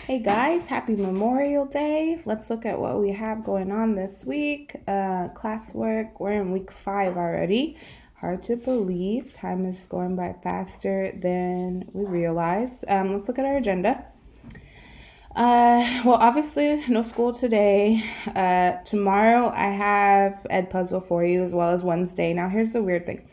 Hey guys, happy Memorial Day. Let's look at what we have going on this week. Classwork, we're in week 5 already. Hard to believe. Time is going by faster than we realized. Let's look at our agenda. Well, obviously, no school today. Tomorrow, I have Ed Puzzle for you as well as Wednesday. Now, here's the weird thing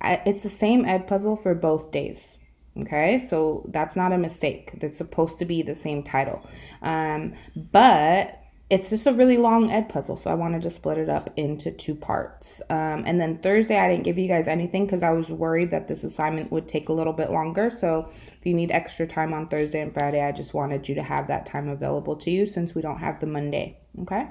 it's the same Ed Puzzle for both days. Okay, so that's not a mistake. That's supposed to be the same title. But it's just a really long Ed Puzzle, so I wanted to split it up into 2 parts. And then Thursday, I didn't give you guys anything because I was worried that this assignment would take a little bit longer. So if you need extra time on Thursday and Friday, I just wanted you to have that time available to you since we don't have the Monday. Okay.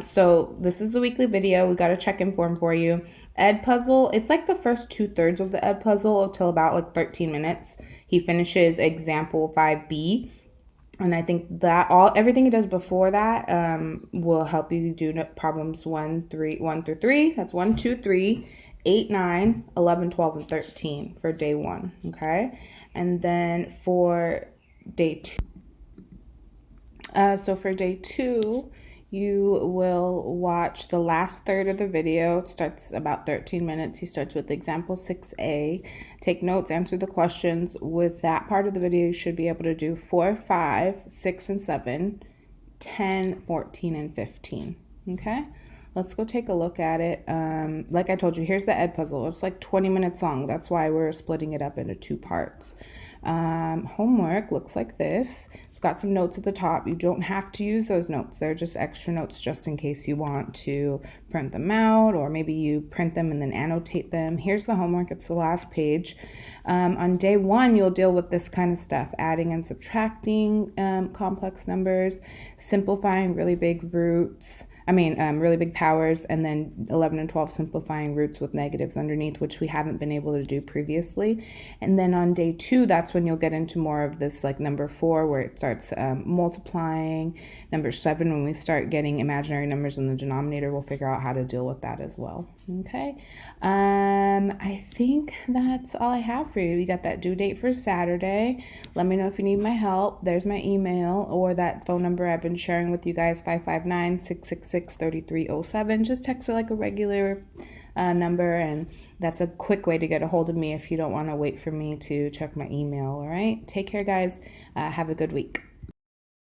So this is the weekly video. We got a check-in form for you. Ed Puzzle, it's like the first 2/3 of the Ed Puzzle until about like 13 minutes. He finishes example 5B. And I think that everything he does before that will help you do problems 1 through 3. That's 1, 2, 3, 8, 9, 11, 12, and 13 for day 1. Okay. And then for day 2. So for day 2, you will watch the last third of the video. It starts about 13 minutes. He starts with example 6A. Take notes, answer the questions. With that part of the video, you should be able to do 4, 5, 6, and 7, 10, 14, and 15. Okay? Let's go take a look at it. Like I told you, here's the Ed Puzzle. It's like 20 minutes long. That's why we're splitting it up into 2 parts. Homework looks like this. It's got some notes at the top. You don't have to use those notes. They're just extra notes just in case you want to print them out, or maybe you print them and then annotate them. Here's the homework. It's the last page. On day 1, you'll deal with this kind of stuff: adding and subtracting complex numbers, simplifying really big roots. Really big powers, and then 11 and 12 simplifying roots with negatives underneath, which we haven't been able to do previously. And then on day 2, that's when you'll get into more of this, like number 4, where it starts multiplying. Number 7, when we start getting imaginary numbers in the denominator, we'll figure out how to deal with that as well. Okay. I think that's all I have for you. You got that due date for Saturday. Let me know if you need my help. There's my email or that phone number I've been sharing with you guys, 559-666-3307. Just text it like a regular number, and that's a quick way to get a hold of me if you don't want to wait for me to check my email. All right. Take care, guys. Have a good week.